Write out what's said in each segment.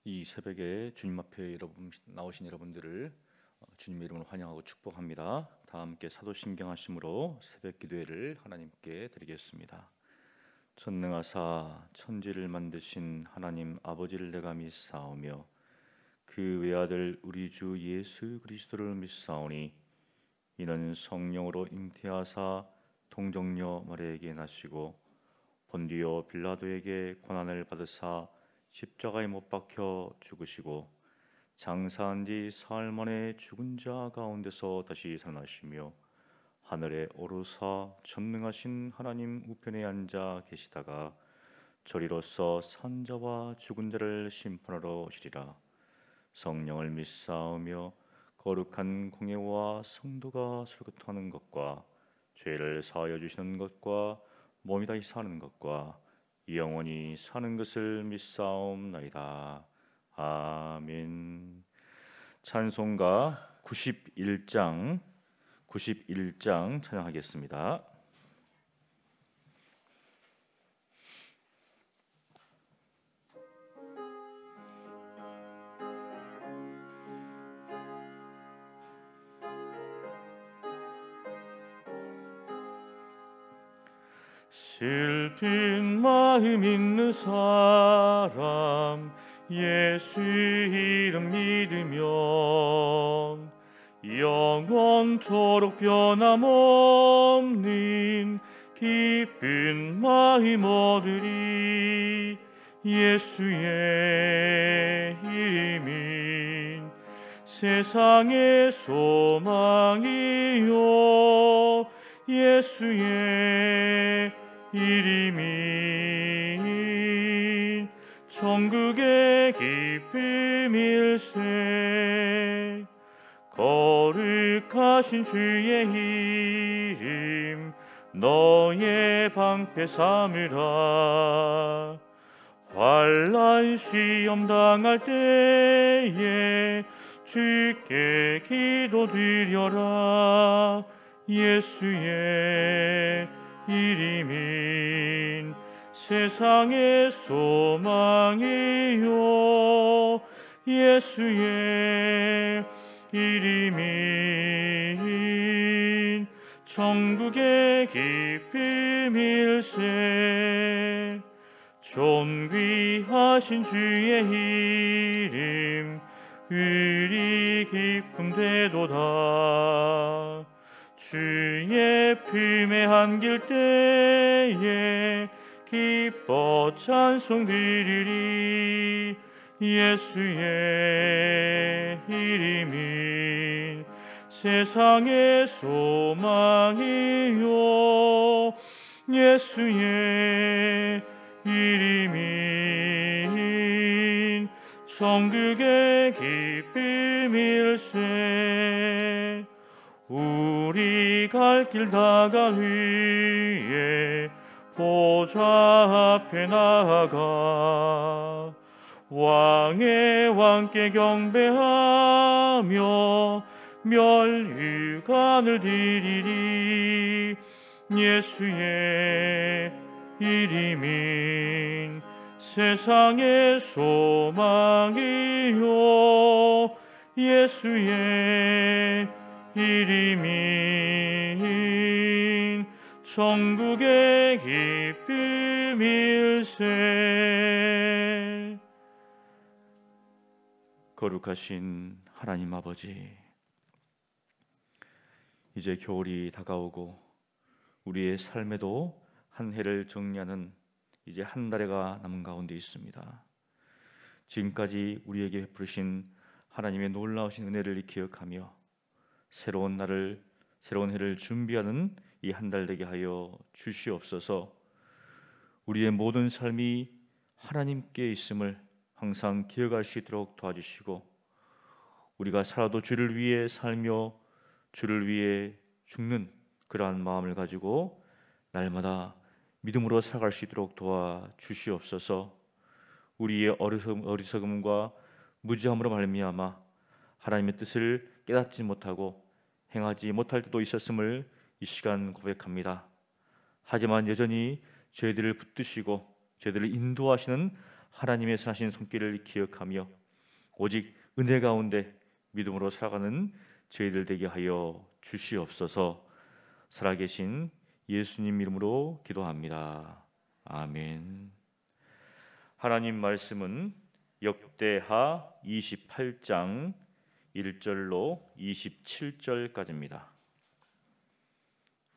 이 새벽에 주님 앞에 나오신 여러분들을 주님의 이름으로 환영하고 축복합니다. 다 함께 사도신경 하심으로 새벽 기도회를 하나님께 드리겠습니다. 전능하사 천지를 만드신 하나님 아버지를 내가 믿사오며 그 외아들 우리 주 예수 그리스도를 믿사오니 이는 성령으로 잉태하사 동정녀 마리아에게 나시고 본디오 빌라도에게 고난을 받으사 십자가에 못 박혀 죽으시고 장사한 뒤 사흘 만에 죽은 자 가운데서 다시 살아나시며 하늘에 오르사 전능하신 하나님 우편에 앉아 계시다가 저리로서 산 자와 죽은 자를 심판하러 오시리라. 성령을 믿사오며 거룩한 공예와 성도가 설교하는 것과 죄를 사하여 주시는 것과 몸이 다시 사는 것과 영원히 사는 것을 믿사옵나이다. 아멘. 찬송가 91장 찬양하겠습니다. 슬픈 마음 있는 사람 예수 이름 믿으면 영원토록 변함없는 기쁜 마음 얻으리. 예수의 이름은 세상의 소망이요 예수의 이름이 천국의 기쁨일세. 거룩하신 주의 이름 너의 방패 삼으라. 환난 시험 당할 때에 주께 기도드려라. 예수의 이름은 세상의 소망이요 예수의 이름은 천국의 기쁨일세. 존귀하신 주의 이름 우리 기쁨 되도다. 주의 품에 안길 때에 기뻐 찬송 드리리. 예수의 이름은 세상의 소망이요 예수의 이름은 천국의 기쁨일세. 우리 갈 길 다갈 위에 보좌 앞에 나아가 왕의 왕께 경배하며 멸류관을 드리리. 예수의 이름은 세상의 소망이요 예수의 이름은 천국의 기쁨일세. 거룩하신 하나님 아버지, 이제 겨울이 다가오고 우리의 삶에도 한 해를 정리하는 이제 한 달여가 남은 가운데 있습니다. 지금까지 우리에게 베푸신 하나님의 놀라우신 은혜를 기억하며 새로운 해를 준비하는 이 한 달 되게 하여 주시옵소서. 우리의 모든 삶이 하나님께 있음을 항상 기억할 수 있도록 도와주시고, 우리가 살아도 주를 위해 살며 주를 위해 죽는 그러한 마음을 가지고 날마다 믿음으로 살아갈 수 있도록 도와주시옵소서. 우리의 어리석음과 무지함으로 말미암아 하나님의 뜻을 깨닫지 못하고 행하지 못할 때도 있었음을 이 시간 고백합니다. 하지만 여전히 저희들을 붙드시고 저희들을 인도하시는 하나님의 선하신 손길을 기억하며 오직 은혜 가운데 믿음으로 살아가는 저희들 되게 하여 주시옵소서. 살아계신 예수님 이름으로 기도합니다. 아멘. 하나님 말씀은 역대하 28장 1절로 27절까지입니다.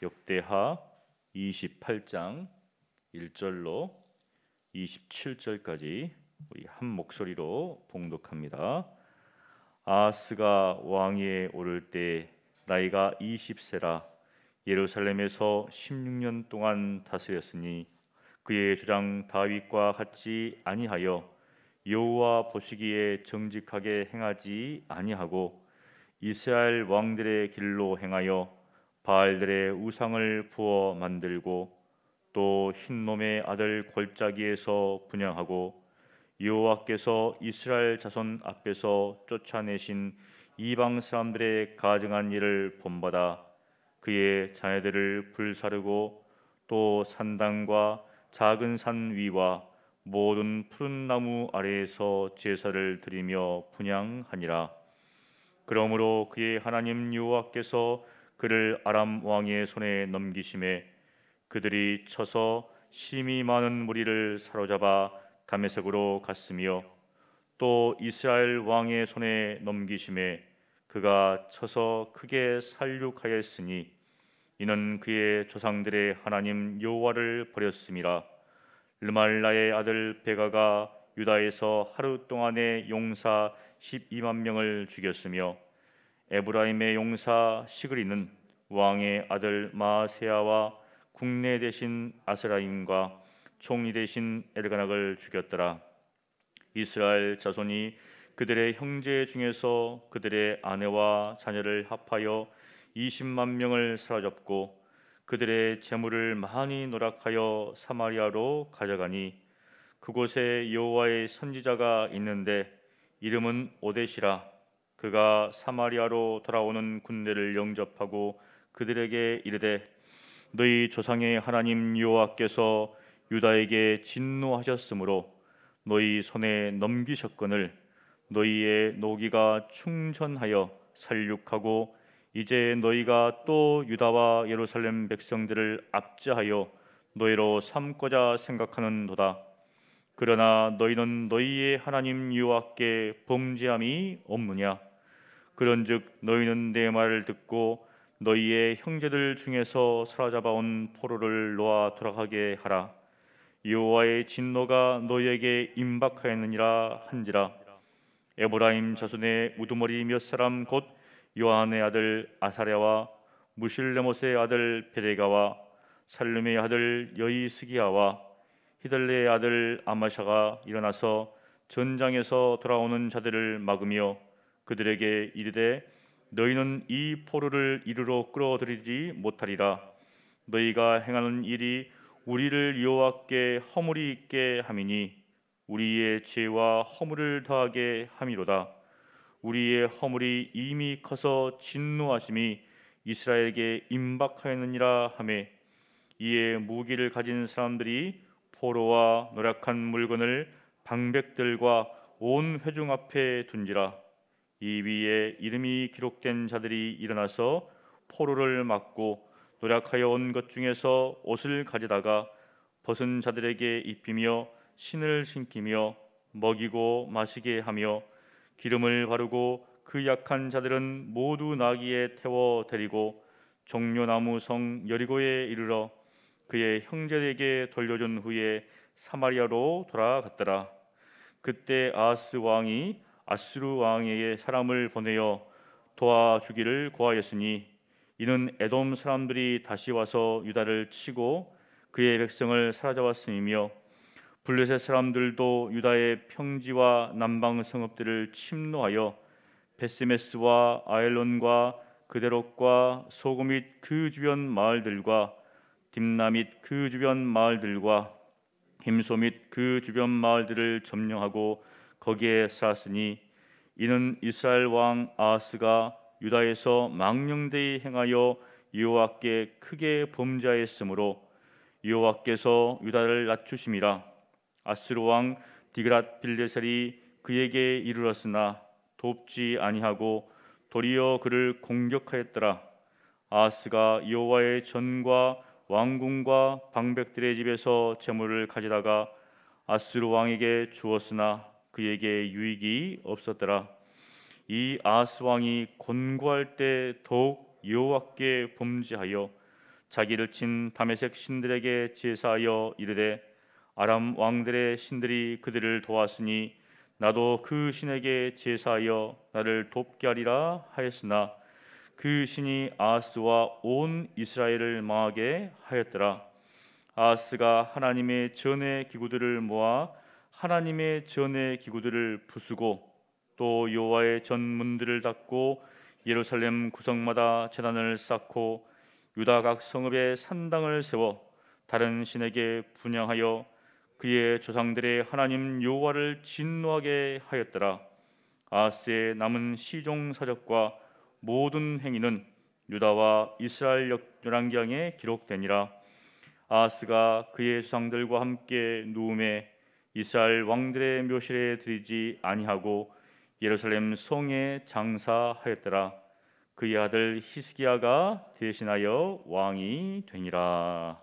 역대하 28장 1절로 27절까지 우리 한 목소리로 봉독합니다. 아하스가 왕위에 오를 때 나이가 20세라 예루살렘에서 16년 동안 다스렸으니 그의 조장 다윗과 같이 아니하여 여호와 보시기에 정직하게 행하지 아니하고 이스라엘 왕들의 길로 행하여 바알들의 우상을 부어 만들고 또 흰놈의 아들 골짜기에서 분향하고 여호와께서 이스라엘 자손 앞에서 쫓아내신 이방 사람들의 가증한 일을 본받아 그의 자녀들을 불사르고 또 산당과 작은 산 위와 모든 푸른 나무 아래에서 제사를 드리며 분향하니라. 그러므로 그의 하나님 여호와께서 그를 아람 왕의 손에 넘기심에 그들이 쳐서 심히 많은 무리를 사로잡아 다메섹으로 갔으며 또 이스라엘 왕의 손에 넘기심에 그가 쳐서 크게 살육하였으니 이는 그의 조상들의 하나님 여호와를 버렸음이라. 르말라의 아들 베가가 유다에서 하루 동안에 용사 12만 명을 죽였으며 에브라임의 용사 시그리는 왕의 아들 마세야와 국내 대신 아스라임과 총리 대신 엘가낙을 죽였더라. 이스라엘 자손이 그들의 형제 중에서 그들의 아내와 자녀를 합하여 20만 명을 사로잡고 그들의 재물을 많이 노락하여 사마리아로 가져가니 그곳에 여호와의 선지자가 있는데 이름은 오뎃이라. 그가 사마리아로 돌아오는 군대를 영접하고 그들에게 이르되 너희 조상의 하나님 여호와께서 유다에게 진노하셨으므로 너희 손에 넘기셨거늘 너희의 노기가 충전하여 살육하고 이제 너희가 또 유다와 예루살렘 백성들을 압제하여 노예로 삼고자 생각하는도다. 그러나 너희는 너희의 하나님 여호와께 범죄함이 없느냐? 그런즉 너희는 내 말을 듣고 너희의 형제들 중에서 사로잡아온 포로를 놓아 돌아가게 하라. 여호와의 진노가 너희에게 임박하였느니라 한지라. 에브라임 자손의 우두머리 몇 사람 곧 요한의 아들 아사랴와 무실레못의 아들 베레가와 살룸의 아들 여이스기야와 히들레의 아들 아마샤가 일어나서 전장에서 돌아오는 자들을 막으며 그들에게 이르되 너희는 이 포로를 이리로 끌어들이지 못하리라. 너희가 행하는 일이 우리를 여호와께 허물이 있게 함이니 우리의 죄와 허물을 더하게 함이로다. 우리의 허물이 이미 커서 진노하심이 이스라엘에게 임박하였느니라 하매 이에 무기를 가진 사람들이 포로와 노략한 물건을 방백들과 온 회중 앞에 둔지라. 이 위에 이름이 기록된 자들이 일어나서 포로를 막고 노략하여 온 것 중에서 옷을 가져다가 벗은 자들에게 입히며 신을 신기며 먹이고 마시게 하며 기름을 바르고 그 약한 자들은 모두 나귀에 태워 데리고 종려나무 성 여리고에 이르러 그의 형제에게 돌려준 후에 사마리아로 돌아갔더라. 그때 아하스 왕이 아수르 왕에게 사람을 보내어 도와주기를 구하였으니 이는 에돔 사람들이 다시 와서 유다를 치고 그의 백성을 사로잡았음이며 블레셋 사람들도 유다의 평지와 남방 성읍들을 침노하여 베스메스와 아엘론과 그데롯과 소고 및 그 주변 마을들과 딥나 및 그 주변 마을들과 힘소 및 그 주변 마을들을 점령하고 거기에 살았으니 이는 이스라엘 왕 아하스가 유다에서 망령되이 행하여 여호와께 크게 범죄하였으므로 여호와께서 유다를 낮추심이라. 아스루 왕 디그랏 빌레셀이 그에게 이르렀으나 돕지 아니하고 도리어 그를 공격하였더라. 아하스가 여호와의 전과 왕궁과 방백들의 집에서 재물을 가져다가 아수르 왕에게 주었으나 그에게 유익이 없었더라. 이 아하스 왕이 권고할 때 더욱 여호와께 범죄하여 자기를 친 다메섹 신들에게 제사하여 이르되 아람 왕들의 신들이 그들을 도왔으니 나도 그 신에게 제사하여 나를 돕게 하리라 하였으나 그 신이 아하스와 온 이스라엘을 망하게 하였더라. 아하스가 하나님의 전의 기구들을 모아 하나님의 전의 기구들을 부수고 또 여호와의 전 문들을 닫고 예루살렘 구성마다 제단을 쌓고 유다 각 성읍에 산당을 세워 다른 신에게 분향하여 그의 조상들의 하나님 여호와를 진노하게 하였더라. 아하스의 남은 시종 서적과 모든 행위는 유다와 이스라엘 열왕기상에 기록되니라. 아하스가 그의 조상들과 함께 누움에 이스라엘 왕들의 묘실에 들이지 아니하고 예루살렘 성에 장사하였더라. 그의 아들 히스기야가 대신하여 왕이 되니라.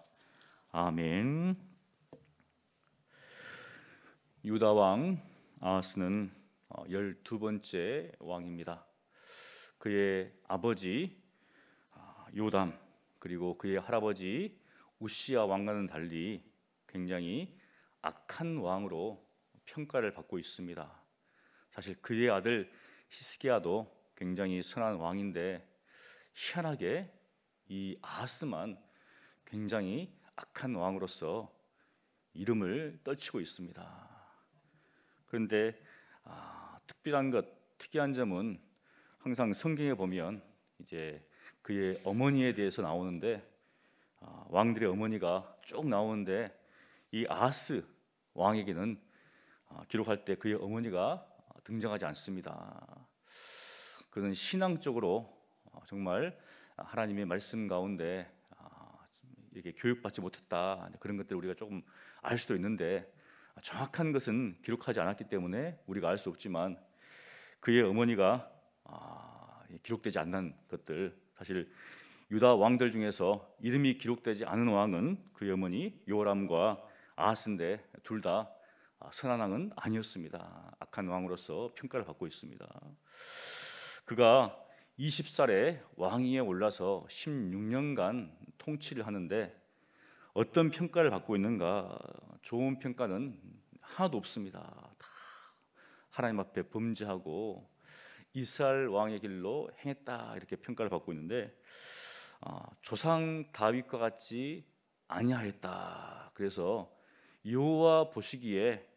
아멘. 유다 왕 아하스는 12번째 왕입니다. 그의 아버지 요담 그리고 그의 할아버지 우시야 왕과는 달리 굉장히 악한 왕으로 평가를 받고 있습니다. 사실 그의 아들 히스기야도 굉장히 선한 왕인데 희한하게 이 아하스만 굉장히 악한 왕으로서 이름을 떨치고 있습니다. 그런데 특이한 점은 항상 성경에 보면 이제 그의 어머니에 대해서 나오는데 왕들의 어머니가 쭉 나오는데 이 아하스 왕에게는 기록할 때 그의 어머니가 등장하지 않습니다. 그는 신앙적으로 정말 하나님의 말씀 가운데 이렇게 교육받지 못했다 그런 것들을 우리가 조금 알 수도 있는데 정확한 것은 기록하지 않았기 때문에 우리가 알 수 없지만 그의 어머니가 기록되지 않는 것들, 사실 유다 왕들 중에서 이름이 기록되지 않은 왕은 그의 어머니 요람과 아하스인데 둘 다 선한 왕은 아니었습니다. 악한 왕으로서 평가를 받고 있습니다. 그가 20살에 왕위에 올라서 16년간 통치를 하는데 어떤 평가를 받고 있는가? 좋은 평가는 하나도 없습니다. 다 하나님 앞에 범죄하고 이스라엘 왕의 길로 행했다 이렇게 평가를 받고 있는데 조상 다윗과 같이 아니하였다. 그래서 여호와 보시기에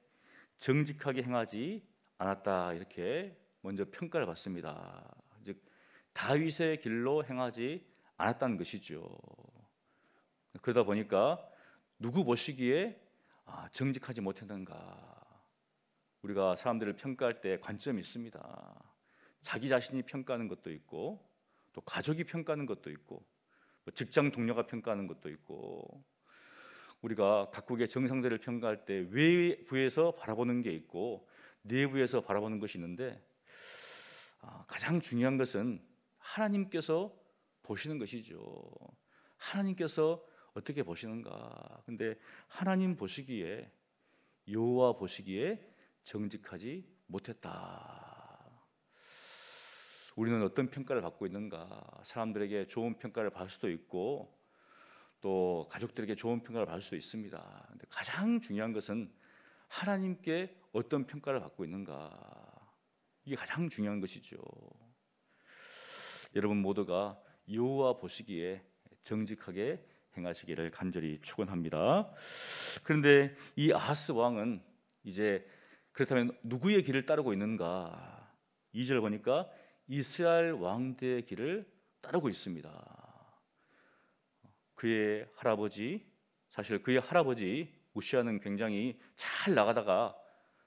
정직하게 행하지 않았다 이렇게 먼저 평가를 받습니다. 즉 다윗의 길로 행하지 않았다는 것이죠. 그러다 보니까 누구 보시기에 정직하지 못했는가? 우리가 사람들을 평가할 때 관점이 있습니다. 자기 자신이 평가하는 것도 있고 또 가족이 평가하는 것도 있고 직장 동료가 평가하는 것도 있고 우리가 각국의 정상들을 평가할 때 외부에서 바라보는 게 있고 내부에서 바라보는 것이 있는데 가장 중요한 것은 하나님께서 보시는 것이죠. 하나님께서 어떻게 보시는가? 근데 하나님 보시기에 여호와 보시기에 정직하지 못했다. 우리는 어떤 평가를 받고 있는가? 사람들에게 좋은 평가를 받을 수도 있고 또 가족들에게 좋은 평가를 받을 수도 있습니다. 근데 가장 중요한 것은 하나님께 어떤 평가를 받고 있는가? 이게 가장 중요한 것이죠. 여러분 모두가 여호와 보시기에 정직하게 행하시기를 간절히 축원합니다. 그런데 이 아하스 왕은 이제 그렇다면 누구의 길을 따르고 있는가? 2절 보니까 이스라엘 왕들의 길을 따르고 있습니다. 그의 할아버지, 사실 그의 할아버지 우시아는 굉장히 잘 나가다가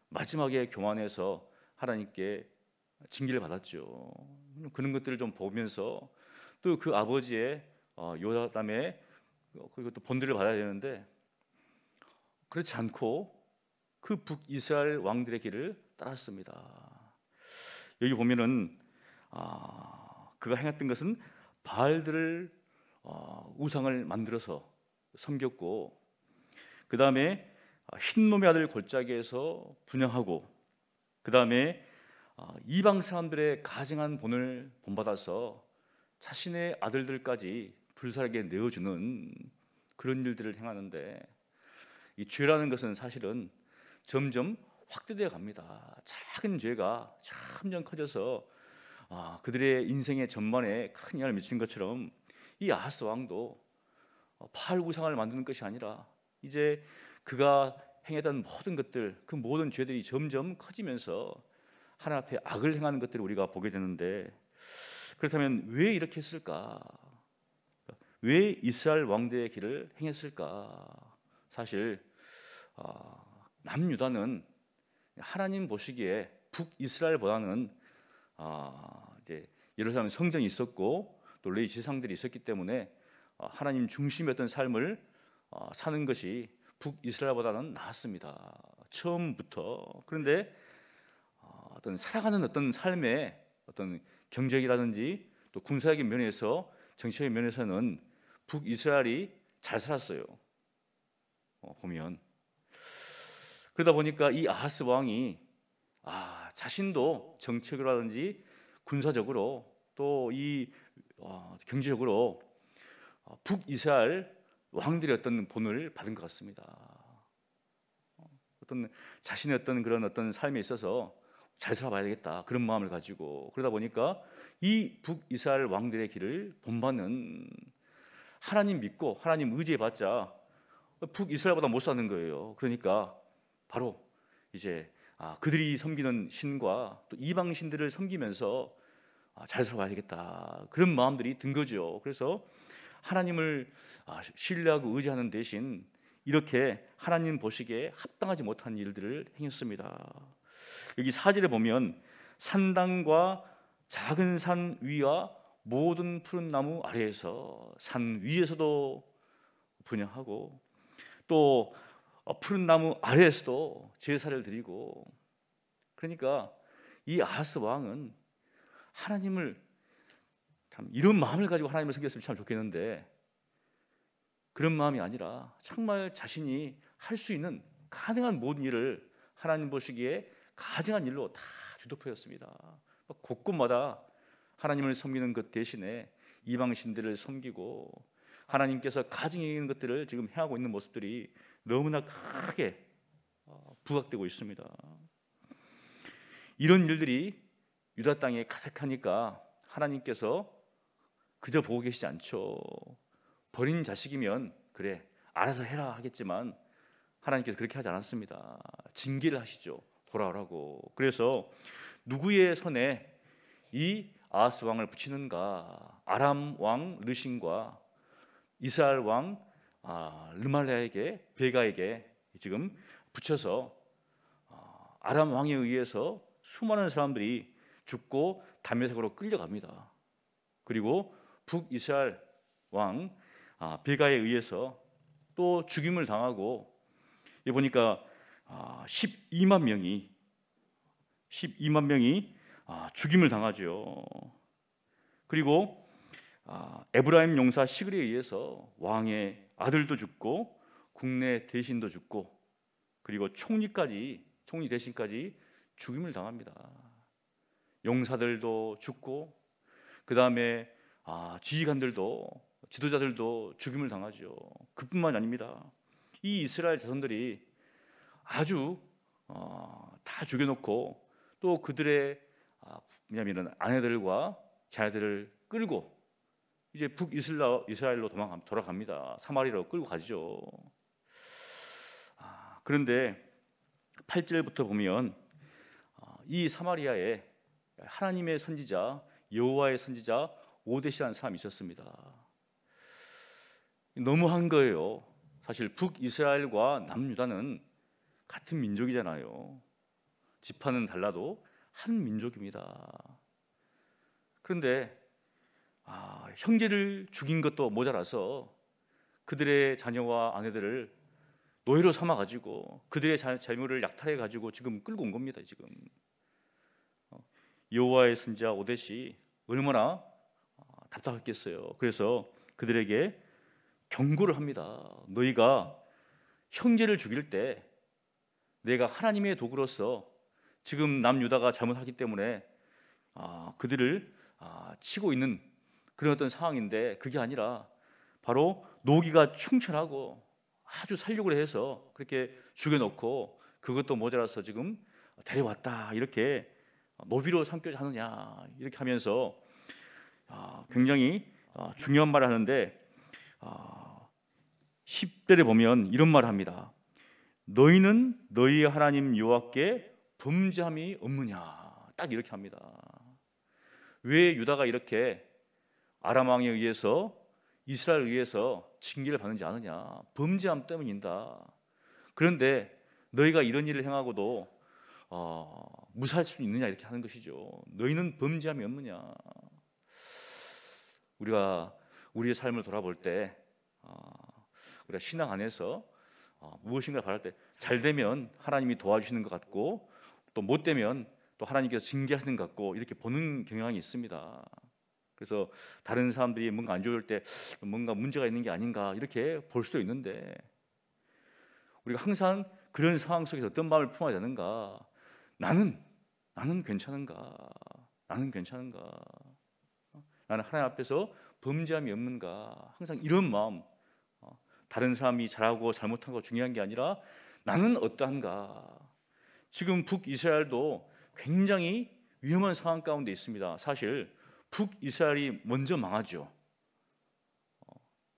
마지막에 교만해서 하나님께 징계를 받았죠. 그런 것들을 좀 보면서 또 그 아버지의 요담의 그리고 또 본들을 받아야 되는데 그렇지 않고 그 북이스라엘 왕들의 길을 따랐습니다. 여기 보면은 그가 행했던 것은 바알들을 우상을 만들어서 섬겼고, 그 다음에 흰놈의 아들 골짜기에서 분향하고, 그 다음에 이방 사람들의 가증한 본을 본받아서 자신의 아들들까지 불살에게 내어주는 그런 일들을 행하는데, 이 죄라는 것은 사실은 점점 확대되어 갑니다. 작은 죄가 점점 커져서 그들의 인생의 전반에 큰 영향을 미친 것처럼 이 아하스 왕도 바알 우상을 만드는 것이 아니라 이제 그가 행했던 모든 것들, 그 모든 죄들이 점점 커지면서 하나님 앞에 악을 행하는 것들을 우리가 보게 되는데, 그렇다면 왜 이렇게 했을까? 왜 이스라엘 왕들의 길을 행했을까? 사실 남유다는 하나님 보시기에 북이스라엘보다는 이제 예루살렘 성전이 있었고 또 레위 지상들이 있었기 때문에 하나님 중심이었던 삶을 사는 것이 북이스라엘보다는 나았습니다. 처음부터. 그런데 어떤 살아가는 어떤 삶의 어떤 경제력이라든지 또 군사적인 면에서 정치적인 면에서는 북이스라엘이 잘 살았어요. 보면 그러다 보니까 이 아하스 왕이 자신도 정책이라든지 군사적으로 또 이 경제적으로 북이스라엘 왕들의 어떤 본을 받은 것 같습니다. 어떤 자신의 어떤 그런 어떤 삶에 있어서 잘 살아봐야 되겠다 그런 마음을 가지고, 그러다 보니까 이 북이스라엘 왕들의 길을 본받는, 하나님 믿고 하나님 의지해봤자 북이스라엘보다 못 사는 거예요. 그러니까 바로 이제 그들이 섬기는 신과 또 이방 신들을 섬기면서 잘 살아봐야 되겠다 그런 마음들이 든 거죠. 그래서 하나님을 신뢰하고 의지하는 대신 이렇게 하나님 보시기에 합당하지 못한 일들을 행했습니다. 여기 4절에 보면 산당과 작은 산 위와 모든 푸른 나무 아래에서, 산 위에서도 분향하고 또 푸른 나무 아래에서도 제사를 드리고, 그러니까 이 아하스 왕은 하나님을 참 이런 마음을 가지고 하나님을 섬겼으면 참 좋겠는데 그런 마음이 아니라 정말 자신이 할 수 있는 가능한 모든 일을 하나님 보시기에 가증한 일로 다 뒤덮여였습니다. 곳곳마다 하나님을 섬기는 것 대신에 이방 신들을 섬기고 하나님께서 가증히 있는 것들을 지금 행하고 있는 모습들이 너무나 크게 부각되고 있습니다. 이런 일들이 유다 땅에 가득하니까 하나님께서 그저 보고 계시지 않죠. 버린 자식이면 그래 알아서 해라 하겠지만 하나님께서 그렇게 하지 않았습니다. 징계를 하시죠. 돌아오라고. 그래서 누구의 손에 이 아하스 왕을 붙이는가? 아람 왕 르신과 이스라엘 왕 르말랴에게, 베가에게 지금 붙여서 아람 왕에 의해서 수많은 사람들이 죽고 다메섹으로 끌려갑니다. 그리고 북이스라엘 왕 베가에 의해서 또 죽임을 당하고, 여기 보니까 12만 명이 죽임을 당하죠. 그리고 에브라임 용사 시글에 의해서 왕의 아들도 죽고 국내 대신도 죽고 그리고 총리 대신까지 죽임을 당합니다. 용사들도 죽고 그 다음에 지휘관들도, 지도자들도 죽임을 당하죠. 그뿐만 아닙니다. 이 이스라엘 자손들이 아주 다 죽여놓고 또 그들의 왜냐하면 아내들과 자녀들을 끌고 이제 북이스라엘로 돌아갑니다. 사마리아로 끌고 가죠. 그런데 8절부터 보면 이 사마리아에 하나님의 선지자, 여호와의 선지자 오뎃이라는 사람이 있었습니다. 너무한 거예요. 사실 북이스라엘과 남유다는 같은 민족이잖아요. 지파는 달라도 한 민족입니다. 그런데 형제를 죽인 것도 모자라서 그들의 자녀와 아내들을 노예로 삼아 가지고 그들의 재물을 약탈해 가지고 지금 끌고 온 겁니다. 지금 여호와의 선지자 오뎃이 얼마나 답답했겠어요. 그래서 그들에게 경고를 합니다. 너희가 형제를 죽일 때 내가 하나님의 도구로서 지금 남유다가 잘못하기 때문에 그들을 치고 있는 그런 어떤 상황인데, 그게 아니라 바로 노기가 충천하고 아주 살육을 해서 그렇게 죽여놓고 그것도 모자라서 지금 데려왔다, 이렇게 노비로 삼고자 하느냐, 이렇게 하면서 굉장히 중요한 말을 하는데 10절에 보면 이런 말을 합니다. 너희는 너희 하나님 여호와께 범죄함이 없느냐, 딱 이렇게 합니다. 왜 유다가 이렇게 아람 왕에 의해서 이스라엘에 의해서 징계를 받는지 아느냐? 범죄함 때문이다. 그런데 너희가 이런 일을 행하고도 무사할 수 있느냐, 이렇게 하는 것이죠. 너희는 범죄함이 없느냐? 우리가 우리의 삶을 돌아볼 때 우리가 신앙 안에서 무엇인가 바랄 때 잘 되면 하나님이 도와주시는 것 같고, 또 못 되면 또 하나님께서 징계하시는 것 같고, 이렇게 보는 경향이 있습니다. 그래서 다른 사람들이 뭔가 안 좋을 때 뭔가 문제가 있는 게 아닌가, 이렇게 볼 수도 있는데, 우리가 항상 그런 상황 속에서 어떤 마음을 품어야 되는가? 나는 괜찮은가? 나는 괜찮은가? 나는 하나님 앞에서 범죄함이 없는가? 항상 이런 마음, 다른 사람이 잘하고 잘못한 거 중요한 게 아니라 나는 어떠한가? 지금 북이스라엘도 굉장히 위험한 상황 가운데 있습니다. 사실 북이스라엘이 먼저 망하죠.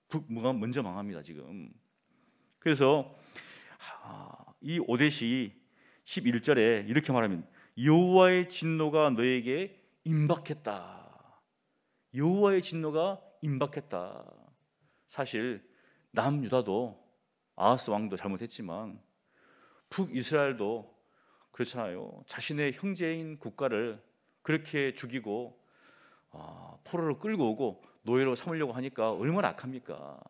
북무가 먼저 망합니다 지금. 그래서 이 오뎃이 11절에 이렇게 말하면 여호와의 진노가 너에게 임박했다. 여호와의 진노가 임박했다. 사실 남유다도 아하스 왕도 잘못했지만 북이스라엘도 그렇잖아요. 자신의 형제인 국가를 그렇게 죽이고 포로로 끌고 오고 노예로 삼으려고 하니까 얼마나 악합니까?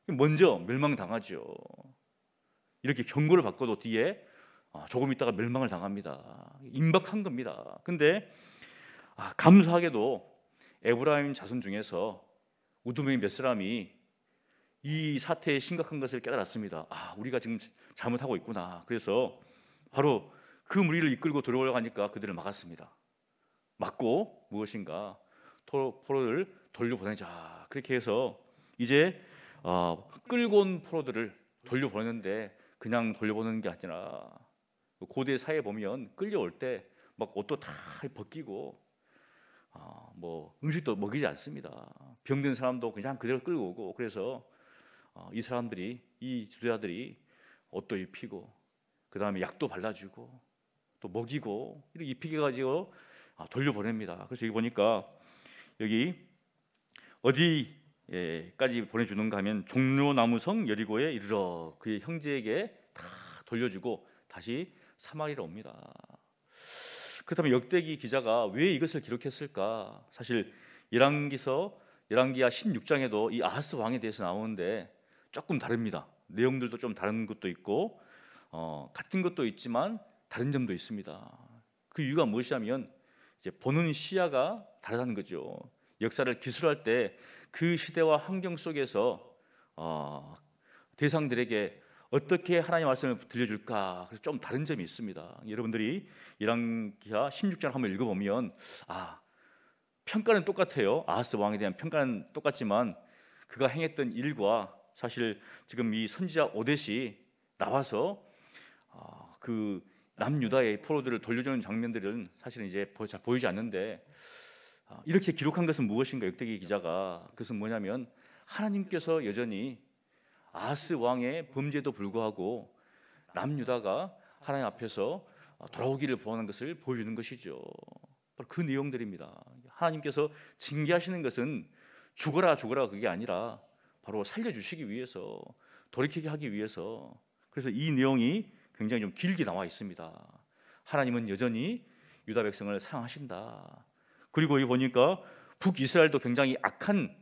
먼저 멸망당하죠. 이렇게 경고를 받고도 뒤에 조금 있다가 멸망을 당합니다. 임박한 겁니다. 근데 감사하게도 에브라임 자손 중에서 우두머리 몇 사람이 이 사태의 심각한 것을 깨달았습니다. 우리가 지금 잘못하고 있구나. 그래서 바로 그 무리를 이끌고 들어오려고 하니까 그들을 막았습니다. 막고 무엇인가 포로를 돌려보내자. 그렇게 해서 이제 끌고 온 포로들을 돌려보내는데, 그냥 돌려보내는 게 아니라 고대 사회에 보면 끌려올 때 막 옷도 다 벗기고 뭐 음식도 먹이지 않습니다. 병든 사람도 그냥 그대로 끌고 오고, 그래서 이 사람들이, 이 지도자들이 옷도 입히고 그 다음에 약도 발라주고 또 먹이고 이렇게 입히게 가지고 돌려보냅니다. 그래서 여기 보니까 여기 어디까지 보내주는가 하면 종려나무성 여리고에 이르러 그의 형제에게 다 돌려주고 다시 사마리아로 옵니다. 그렇다면 역대기 기자가 왜 이것을 기록했을까? 사실 열왕기하 16장에도 이 아하스 왕에 대해서 나오는데 조금 다릅니다. 내용들도 좀 다른 것도 있고 같은 것도 있지만 다른 점도 있습니다. 그 이유가 무엇이냐면 이제 보는 시야가 다르다는 거죠. 역사를 기술할 때 그 시대와 환경 속에서 대상들에게 어떻게 하나님의 말씀을 들려줄까, 그래서 좀 다른 점이 있습니다. 여러분들이 열왕기하 16장 한번 읽어보면 평가는 똑같아요. 아하스 왕에 대한 평가는 똑같지만 그가 행했던 일과 사실 지금 이 선지자 오뎃이 나와서 그 남유다의 포로들을 돌려주는 장면들은 사실은 이제 잘 보이지 않는데, 이렇게 기록한 것은 무엇인가? 역대기 기자가 그것은 뭐냐면 하나님께서 여전히 아하스 왕의 범죄도 불구하고 남유다가 하나님 앞에서 돌아오기를 원하는 것을 보여주는 것이죠. 바로 그 내용들입니다. 하나님께서 징계하시는 것은 죽어라 그게 아니라 바로 살려주시기 위해서, 돌이키게 하기 위해서. 그래서 이 내용이 굉장히 좀 길게 나와 있습니다. 하나님은 여전히 유다 백성을 사랑하신다. 그리고 여기 보니까 북이스라엘도 굉장히 악한,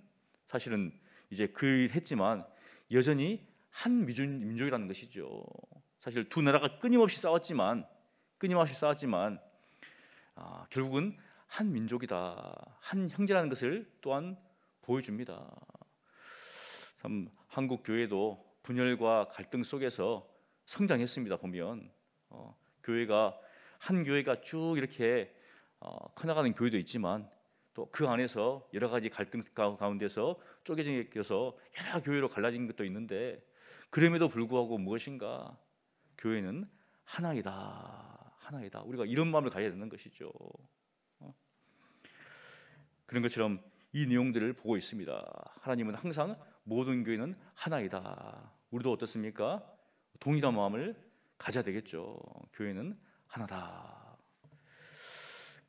사실은 이제 그 했지만 여전히 한 민족이라는 것이죠. 사실 두 나라가 끊임없이 싸웠지만 결국은 한 민족이다, 한 형제라는 것을 또한 보여줍니다. 참 한국 교회도 분열과 갈등 속에서 성장했습니다. 보면 교회가 한 교회가 쭉 이렇게 커나가는 교회도 있지만 또 그 안에서 여러 가지 갈등 가운데서 쪼개져서 여러 교회로 갈라진 것도 있는데, 그럼에도 불구하고 무엇인가 교회는 하나이다. 우리가 이런 마음을 가져야 되는 것이죠. 그런 것처럼 이 내용들을 보고 있습니다. 하나님은 항상 모든 교회는 하나이다. 우리도 어떻습니까? 동일한 마음을 가져야 되겠죠. 교회는 하나다.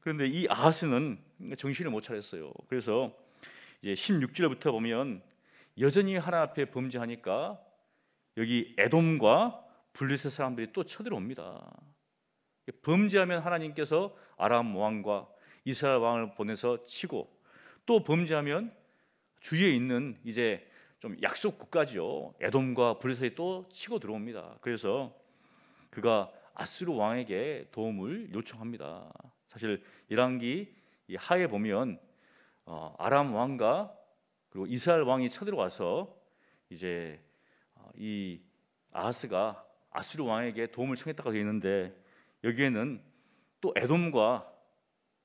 그런데 이 아하스는 정신을 못 차렸어요. 그래서 이제 16절부터 보면 여전히 하나님 앞에 범죄하니까 여기 에돔과 블레셋 사람들이 또 쳐들어옵니다. 범죄하면 하나님께서 아람 왕과 이스라엘 왕을 보내서 치고, 또 범죄하면 주위에 있는 이제 좀 약속 국가죠, 에돔과 블레셋이 또 치고 들어옵니다. 그래서 그가 아수르 왕에게 도움을 요청합니다. 사실 열왕기 하에 보면 아람 왕과 그리고 이스라엘 왕이 쳐들어와서 이제 이 아하스가 아수르 왕에게 도움을 청했다고 되어 있는데, 여기에는 또 에돔과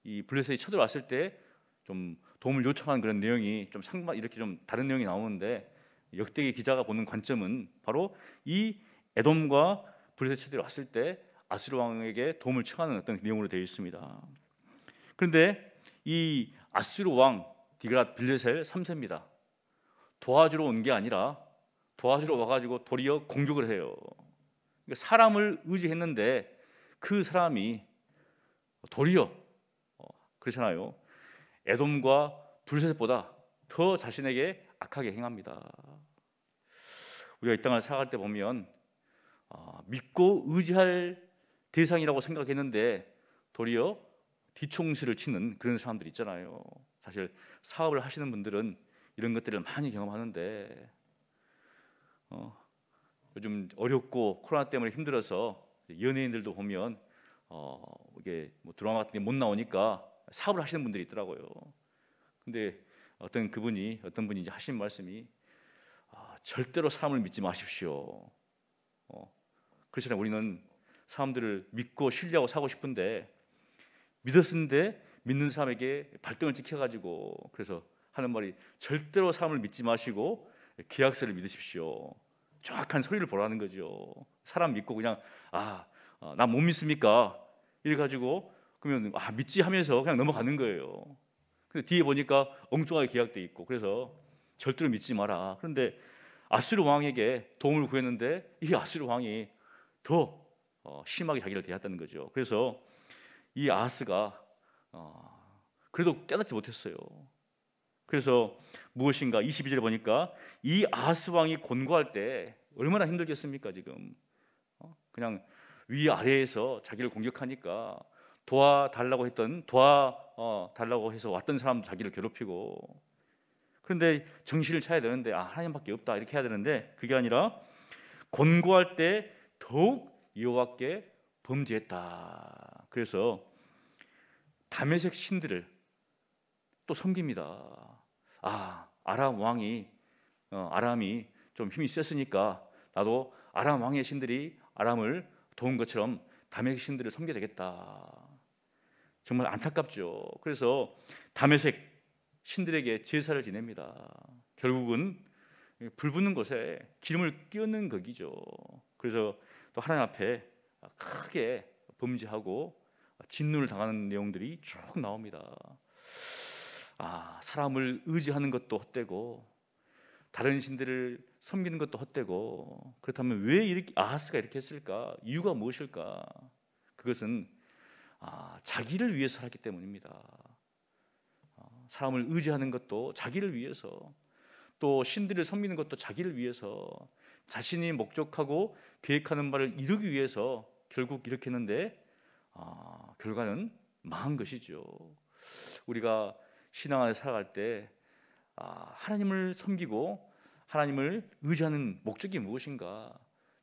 이 블레셋이 쳐들어왔을 때 좀 도움을 요청한 그런 내용이 좀 이렇게 좀 다른 내용이 나오는데, 역대기 기자가 보는 관점은 바로 이 에돔과 블레셋이 쳐들어왔을 때 아수르 왕에게 도움을 청하는 어떤 내용으로 되어 있습니다. 그런데 이 아수르 왕 디그랏 빌레셀 3세입니다. 도와주러 온 게 아니라 도와주러 와가지고 도리어 공격을 해요. 그러니까 사람을 의지했는데 그 사람이 도리어 그렇잖아요, 에돔과 블레셋보다 더 자신에게 악하게 행합니다. 우리가 이 땅을 살아갈 때 보면 믿고 의지할 대상이라고 생각했는데 도리어 뒤통수를 치는 그런 사람들 있잖아요. 사실 사업을 하시는 분들은 이런 것들을 많이 경험하는데, 요즘 어렵고 코로나 때문에 힘들어서 연예인들도 보면 이게 뭐 드라마 같은 게 못 나오니까 사업을 하시는 분들이 있더라고요. 근데 어떤 분이 이제 하신 말씀이 절대로 사람을 믿지 마십시오. 그렇잖아요. 우리는 사람들을 믿고 신뢰하고 사고 싶은데 믿었는데 믿는 사람에게 발등을 찍혀가지고, 그래서 하는 말이 절대로 사람을 믿지 마시고 계약서를 믿으십시오. 정확한 서류를 보라는 거죠. 사람 믿고 그냥 나 못 믿습니까? 이래가지고 그러면 믿지 하면서 그냥 넘어가는 거예요. 근데 뒤에 보니까 엉뚱하게 계약돼 있고, 그래서 절대로 믿지 마라. 그런데 아수르 왕에게 도움을 구했는데 이 아수르 왕이 더 심하게 자기를 대했다는 거죠. 그래서 이 아하스가 그래도 깨닫지 못했어요. 그래서 무엇인가 22절에 보니까 이 아하스 왕이 권고할 때 얼마나 힘들겠습니까? 지금 그냥 위아래에서 자기를 공격하니까 도와달라고 해서 왔던 사람도 자기를 괴롭히고, 그런데 정신을 차려야 되는데 하나님밖에 없다 이렇게 해야 되는데, 그게 아니라 권고할 때 더욱 여호와께 범죄했다. 그래서 다메섹 신들을 또 섬깁니다. 아람이 좀 힘이 셌으니까 나도 아람 왕의 신들이 아람을 도운 것처럼 다메섹 신들을 섬겨야 되겠다. 정말 안타깝죠. 그래서 다메섹 신들에게 제사를 지냅니다. 결국은 불 붙는 곳에 기름을 끼얹는 거기죠. 그래서 또 하나님 앞에 크게 범죄하고 진노를 당하는 내용들이 쭉 나옵니다. 사람을 의지하는 것도 헛되고 다른 신들을 섬기는 것도 헛되고, 그렇다면 왜 이렇게 아하스가 이렇게 했을까? 이유가 무엇일까? 그것은 자기를 위해서 살았기 때문입니다. 사람을 의지하는 것도 자기를 위해서, 또 신들을 섬기는 것도 자기를 위해서, 자신이 목적하고 계획하는 바를 이루기 위해서 결국 이렇게 했는데 결과는 망한 것이죠. 우리가 신앙 안에 살아갈 때 하나님을 섬기고 하나님을 의지하는 목적이 무엇인가?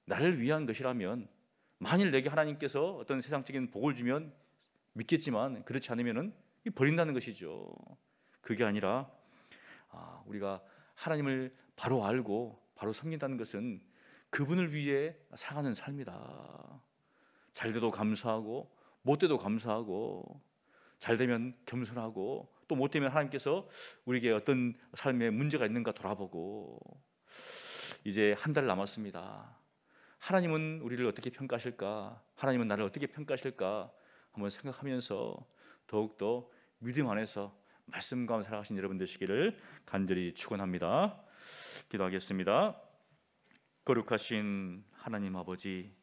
나를 위한 것이라면, 만일 내게 하나님께서 어떤 세상적인 복을 주면 믿겠지만 그렇지 않으면은 버린다는 것이죠. 그게 아니라 우리가 하나님을 바로 알고 바로 섬긴다는 것은 그분을 위해 살아가는 삶이다. 잘 돼도 감사하고 못 돼도 감사하고, 잘 되면 겸손하고 또 못 되면 하나님께서 우리에게 어떤 삶에 문제가 있는가 돌아보고. 이제 한 달 남았습니다. 하나님은 우리를 어떻게 평가하실까? 하나님은 나를 어떻게 평가하실까? 한번 생각하면서 더욱더 믿음 안에서 말씀 가운데 살아가신 여러분 되시기를 간절히 축원합니다. 기도하겠습니다. 거룩하신 하나님 아버지,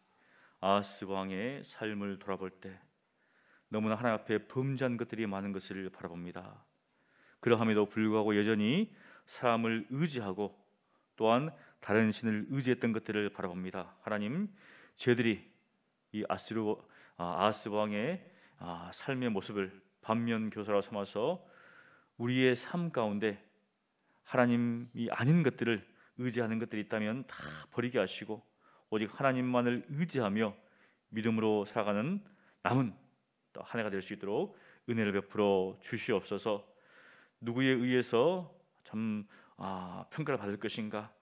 아하스 왕의 삶을 돌아볼 때 너무나 하나님 앞에 범죄한 것들이 많은 것을 바라봅니다. 그러함에도 불구하고 여전히 사람을 의지하고 또한 다른 신을 의지했던 것들을 바라봅니다. 하나님, 저희들이 이 아하스 왕의 삶의 모습을 반면 교사로 삼아서 우리의 삶 가운데 하나님이 아닌 것들을 의지하는 것들이 있다면 다 버리게 하시고 오직 하나님만을 의지하며 믿음으로 살아가는 남은 또 한 해가 될 수 있도록 은혜를 베풀어 주시옵소서. 누구에 의해서 참 평가를 받을 것인가,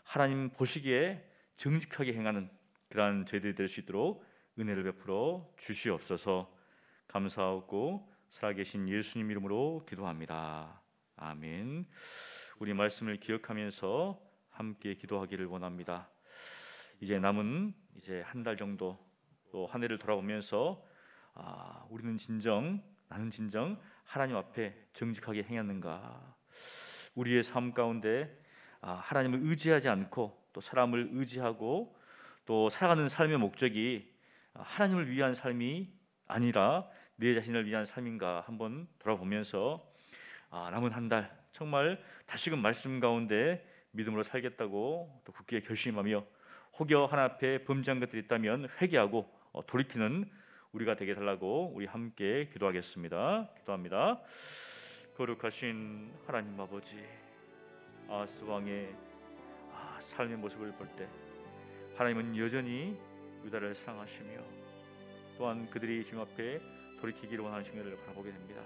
하나님 보시기에 정직하게 행하는 그러한 저희들이 될 수 있도록 은혜를 베풀어 주시옵소서. 감사하고 살아계신 예수님 이름으로 기도합니다. 아멘. 우리 말씀을 기억하면서 함께 기도하기를 원합니다. 이제 남은 한 달 정도 또 한 해를 돌아보면서 나는 진정 하나님 앞에 정직하게 행했는가? 우리의 삶 가운데 하나님을 의지하지 않고 또 사람을 의지하고 또 살아가는 삶의 목적이 하나님을 위한 삶이 아니라 내 자신을 위한 삶인가 한번 돌아보면서 남은 한 달 정말 다시금 말씀 가운데 믿음으로 살겠다고 또 굳게 결심하며 혹여 하나님 앞에 범죄한 것들이 있다면 회개하고 돌이키는 우리가 되게 달라고 우리 함께 기도하겠습니다. 기도합니다. 거룩하신 하나님 아버지, 아하스 왕의 삶의 모습을 볼 때 하나님은 여전히 유다를 사랑하시며 또한 그들이 주님 앞에 돌이키기를 원하는 시간을 바라보게 됩니다.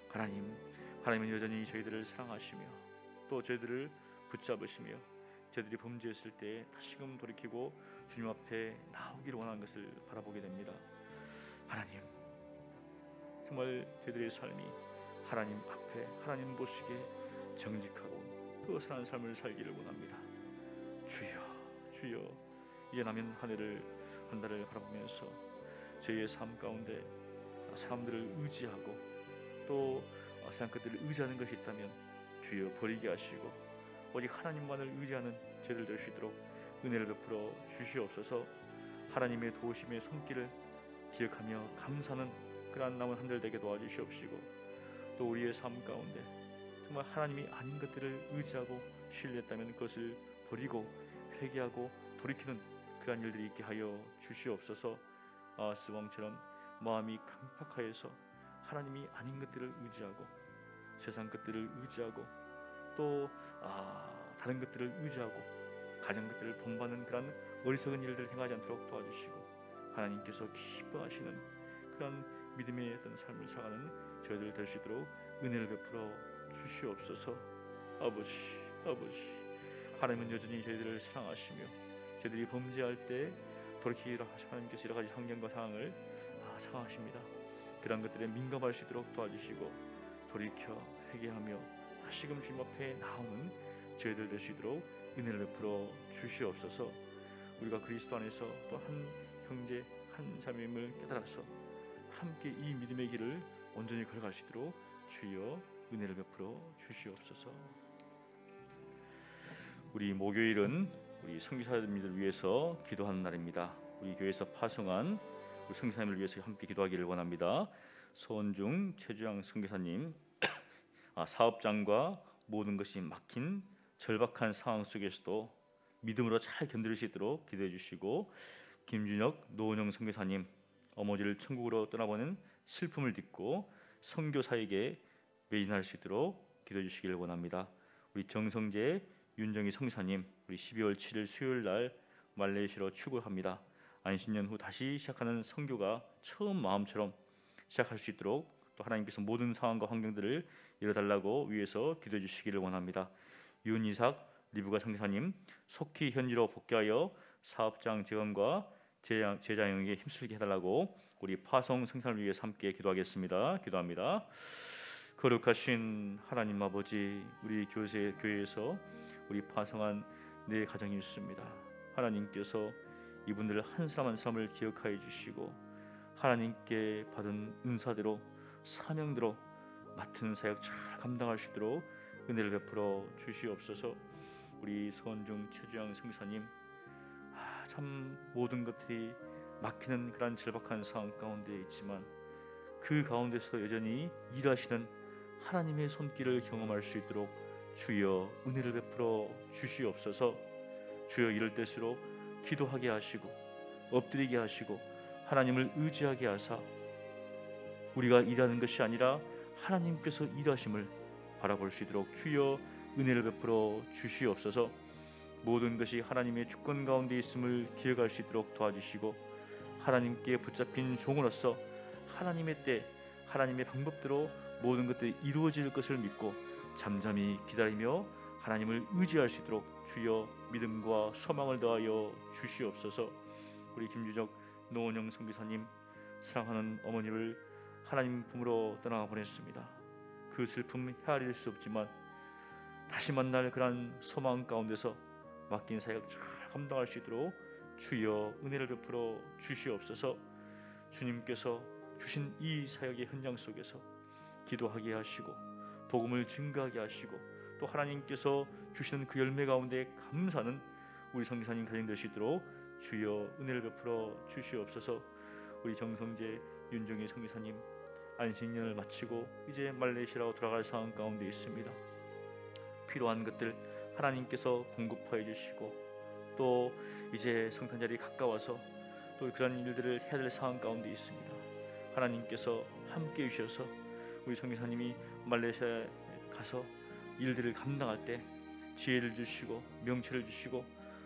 하나님은 여전히 저희들을 사랑하시며 또 저희들을 붙잡으시며 저희들이 범죄했을 때 다시금 돌이키고 주님 앞에 나오기를 원하는 것을 바라보게 됩니다. 하나님, 정말 저희들의 삶이 하나님 앞에 하나님 보시기에 정직하고 또 선한 삶을 살기를 원합니다. 주여, 이제 남은 한 달을 바라보면서 저희의 삶 가운데 사람들을 의지하고 또 세상 것들을 의지하는 것이 있다면 주여 버리게 하시고 오직 하나님만을 의지하는 저희들 될 수 있도록 은혜를 베풀어 주시옵소서. 하나님의 도우심의 손길을 기억하며 감사하는 그러한 남은 한 달 되게 도와주시옵시고 또 우리의 삶 가운데 정말 하나님이 아닌 것들을 의지하고 신뢰했다면 그것을 버리고 회개하고 돌이키는 그러한 일들이 있게 하여 주시옵소서. 아하스 왕처럼 마음이 강팍하여서 하나님이 아닌 것들을 의지하고 세상 것들을 의지하고 또 다른 것들을 의지하고 가정 것들을 본받는 그런 어리석은 일들을 행하지 않도록 도와주시고 하나님께서 기뻐하시는 그런 믿음의 어떤 삶을 살아가는 저희들 될 수 있도록 은혜를 베풀어 주시옵소서. 아버지, 하나님은 여전히 저희들을 사랑하시며 저희들이 범죄할 때 돌이키기를 하나님께서 여러 가지 환경과 상황을 상하십니다. 그런 것들에 민감할 수 있도록 도와주시고 돌이켜 회개하며 다시금 주님 앞에 나오는 저희들 될 수 있도록 은혜를 베풀어 주시옵소서. 우리가 그리스도 안에서 또 한 형제 한 자매임을 깨달아서 함께 이 믿음의 길을 온전히 걸어갈 수 있도록 주여 은혜를 베풀어 주시옵소서. 우리 목요일은 우리 선교사님들 위해서 기도하는 날입니다. 우리 교회에서 파송한 우리 선교사님을 위해서 함께 기도하기를 원합니다. 소원중 최주양 선교사님 사업장과 모든 것이 막힌 절박한 상황 속에서도 믿음으로 잘 견딜 수 있도록 기도해 주시고, 김준혁 노은영 선교사님 어머니를 천국으로 떠나보는 슬픔을 딛고 선교사에게 매진할 수 있도록 기도해 주시기를 원합니다. 우리 정성재 윤정희 성사님 우리 12월 7일 수요일 날 말레이시아로 출국합니다. 안식년 후 다시 시작하는 선교가 처음 마음처럼 시작할 수 있도록 또 하나님께서 모든 상황과 환경들을 열어달라고 위해서 기도해 주시기를 원합니다. 윤이삭 리브가 성사님 속히 현지로 복귀하여 사업장 재건과 제자 영역에 힘쓰게 해달라고 우리 파송 성산을 위해 함께 기도하겠습니다. 기도합니다. 거룩하신 하나님 아버지, 우리 교회에서 우리 파송한 네 가정이 있습니다. 하나님께서 이분들 한 사람 한 사람을 기억하여 주시고 하나님께 받은 은사대로 사명대로 맡은 사역 잘 감당할 수 있도록 은혜를 베풀어 주시옵소서. 우리 서원중 최주양 성사님 참 모든 것들이 막히는 그런 절박한 상황 가운데 있지만 그 가운데서 여전히 일하시는 하나님의 손길을 경험할 수 있도록 주여 은혜를 베풀어 주시옵소서. 주여 이럴 때일수록 기도하게 하시고 엎드리게 하시고 하나님을 의지하게 하사 우리가 일하는 것이 아니라 하나님께서 일하심을 바라볼 수 있도록 주여 은혜를 베풀어 주시옵소서. 모든 것이 하나님의 주권 가운데 있음을 기억할 수 있도록 도와주시고 하나님께 붙잡힌 종으로서 하나님의 때 하나님의 방법대로 모든 것들이 이루어질 것을 믿고 잠잠히 기다리며 하나님을 의지할 수 있도록 주여 믿음과 소망을 더하여 주시옵소서. 우리 김주적 노원영 선교사님 사랑하는 어머니를 하나님 품으로 떠나 보냈습니다. 그 슬픔 헤아릴 수 없지만 다시 만날 그런 소망 가운데서 맡긴 사역 잘 감당할 수 있도록 주여 은혜를 베풀어 주시옵소서. 주님께서 주신 이 사역의 현장 속에서 기도하게 하시고 복음을 증거하게 하시고 또 하나님께서 주시는 그 열매 가운데 감사하는 우리 선교사님 가정 될 수 있도록 주여 은혜를 베풀어 주시옵소서. 우리 정성재 윤정희 선교사님 안식년을 마치고 이제 말레이시아로 돌아갈 상황 가운데 있습니다. 필요한 것들 하나님께서 공급하여 주시고 또 이제 성탄절이 가까워서 또 그런 일들을 해야 될 상황 가운데 있습니다. 하나님께서 함께 해주셔서 우리 선교사님이 말레이시아에 가서 일들을 감당할 때 지혜를 주시고 명철을 주시고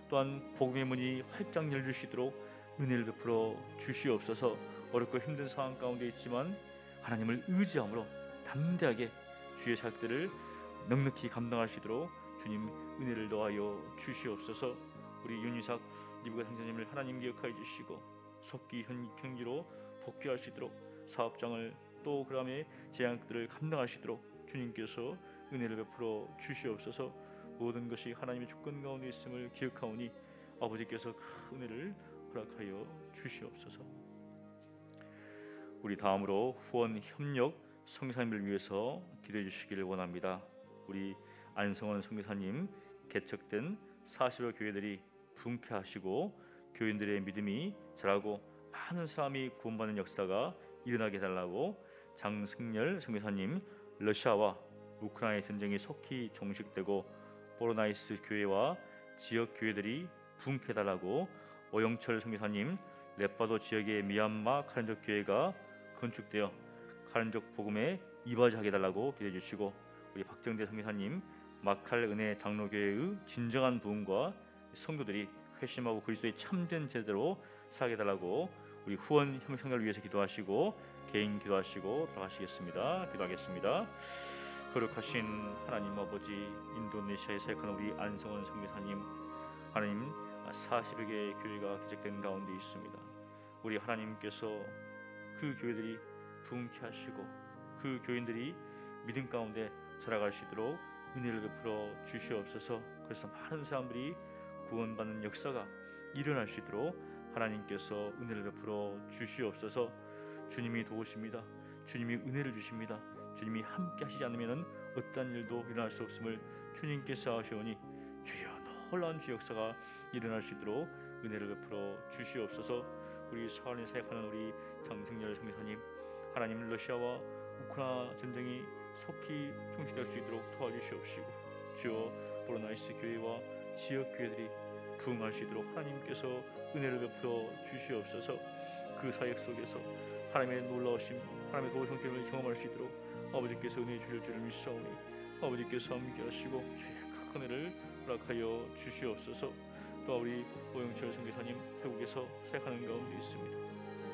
또한 복음의 문이 활짝 열리시도록 은혜를 베풀어 주시옵소서. 어렵고 힘든 상황 가운데 있지만 하나님을 의지함으로 담대하게 주의 사역들을 넉넉히 감당할 수 있도록 주님 은혜를 더하여 주시옵소서. 우리 윤이삭 리브가 행자님을 하나님 기억하여 주시고 속기 현지로 복귀할 수 있도록 사업장을 또 그 다음에 재앙들을 감당할 수 있도록 주님께서 은혜를 베풀어 주시옵소서. 모든 것이 하나님의 주권 가운데 있음을 기억하오니 아버지께서 큰 은혜를 허락하여 주시옵소서. 우리 다음으로 후원 협력 선교사님을 위해서 기도해 주시기를 원합니다. 우리 안성원 선교사님 개척된 40여 교회들이 부흥케하시고 교인들의 믿음이 자라고 많은 사람이 구원받는 역사가 일어나게 해달라고 장승열 선교사님 러시아와 우크라이나 전쟁이 속히 종식되고 보로나이스 교회와 지역 교회들이 부흥케 해달라고 오영철 선교사님 렛바도 지역의 미얀마 카렌족 교회가 건축되어 카렌족 복음에 이바지하게 해달라고 기도해 주시고 우리 박정대 선교사님 마칼 은혜 장로교회의 진정한 부흥과 성도들이 회심하고 그리스도의 참된 제대로 살게 해달라고 우리 후원 협력을 위해서 기도하시고 개인 기도하시고 들어가시겠습니다. 기도하겠습니다. 거룩하신 하나님 아버지, 인도네시아에 사역하는 우리 안성원 선교사님 하나님 40여 개의 교회가 개척된 가운데 있습니다. 우리 하나님께서 그 교회들이 부흥케 하시고 그 교인들이 믿음 가운데 자라갈 수 있도록 은혜를 베풀어 주시옵소서. 그래서 많은 사람들이 구원받는 역사가 일어날 수 있도록 하나님께서 은혜를 베풀어 주시옵소서. 주님이 도우십니다. 주님이 은혜를 주십니다. 주님이 함께 하시지 않으면 어떠한 일도 일어날 수 없음을 주님께서 하시오니 주여 놀라운 주 역사가 일어날 수 있도록 은혜를 베풀어 주시옵소서. 우리 서울에 사역하는 우리 장승열 선교사님 하나님 러시아와 우크라이나 전쟁이 속히 종식될 수 있도록 도와주시옵시고 주여 보로나이스 교회와 지역 교회들이 부흥할 수 있도록 하나님께서 은혜를 베풀어 주시옵소서. 그 사역 속에서 하나님의 놀라우심 하나님의 도우신 경험을 경험할 수 있도록 아버지께서 은혜 주실 줄을 믿사오니 아버지께서 함께 하시고 주의 큰 은혜를 허락하여 주시옵소서. 또 우리 오영철 선교사님 태국에서 사역하는 가운데 있습니다.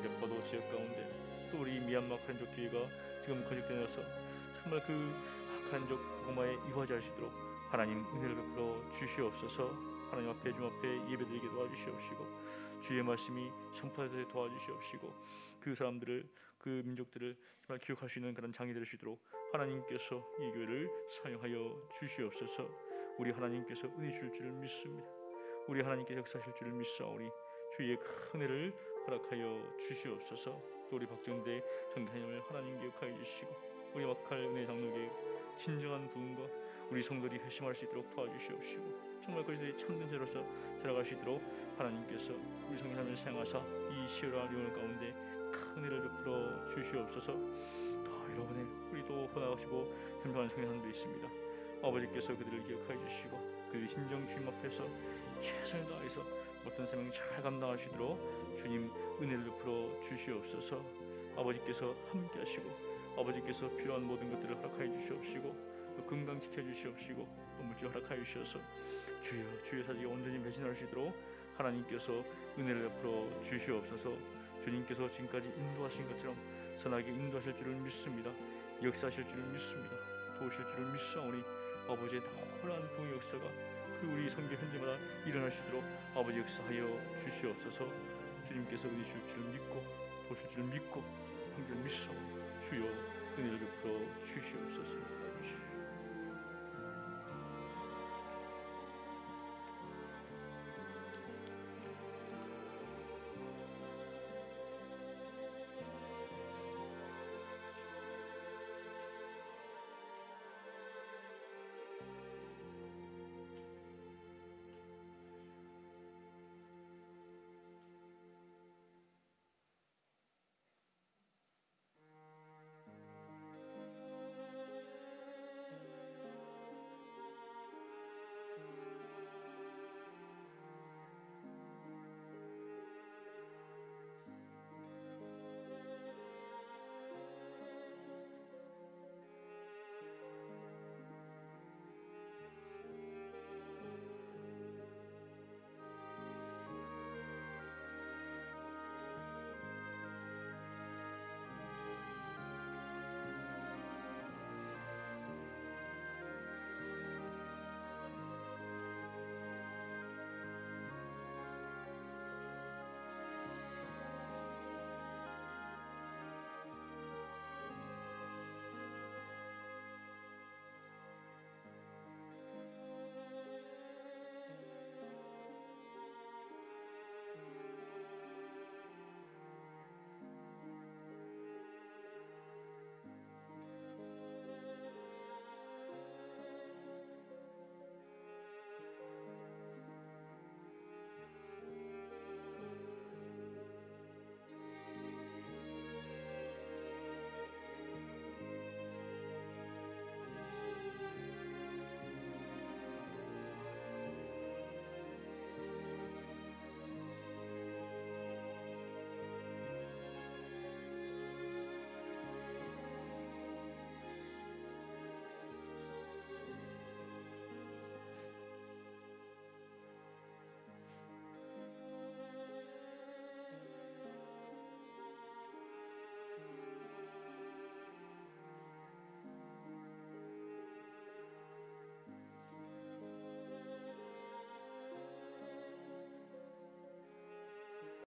레퍼도 지역 가운데 또 우리 미얀마 카렌족 교회가 지금 거듭되어서 정말 그 카렌족 복음화에 이루어질 수 있도록 하나님 은혜를 베풀어 주시옵소서. 하나님 앞에 주님 앞에 예배드리게 도와주시옵시고 주의 말씀이 선포되게 도와주시옵시고 그 사람들을 그 민족들을 정말 기억할 수 있는 그런 장이 될 수 있도록 하나님께서 이 교회를 사용하여 주시옵소서. 우리 하나님께서 은혜 줄 줄을 믿습니다. 우리 하나님께서 역사하실 줄을 믿사오니 주의 큰 은혜를 허락하여 주시옵소서. 또 우리 박정대 전사님을 하나님 기억하여 주시고 우리 막할 은혜 장로교회 진정한 부흥과 우리 성도들이 회심할 수 있도록 도와주시옵시고 정말 그리스도의 참된 자로서 살아갈 수 있도록 하나님께서 우리 성도님을 사용하사 이 시오라 리온 가운데 큰 은혜를 베풀어 주시옵소서. 더 여러분의 우리 또 혼합하시고 현명한 성도님도 있습니다. 아버지께서 그들을 기억하여 주시고 그들이 신정 주님 앞에서 최선을 다해서 어떤 사명 잘 감당할 수 있도록 주님 은혜를 베풀어 주시옵소서. 아버지께서 함께 하시고 아버지께서 필요한 모든 것들을 허락하여 주시옵시고 또 건강 지켜주시옵시고 또 물질 허락하여 주셔서 주여 주의 사직에 온전히 매진할 수 있도록 하나님께서 은혜를 베풀어 주시옵소서. 주님께서 지금까지 인도하신 것처럼 선하게 인도하실 줄을 믿습니다. 역사하실 줄을 믿습니다. 도우실 줄을 믿사오니 아버지의 놀라운 부흥의 역사가 그 우리 선교 현장마다 일어날 수 있도록 아버지 역사하여 주시옵소서. 주님께서 은혜 주실 줄 믿고 도우실 줄 믿고 함께 믿사오니 주여 은혜를 베풀어 주시옵소서.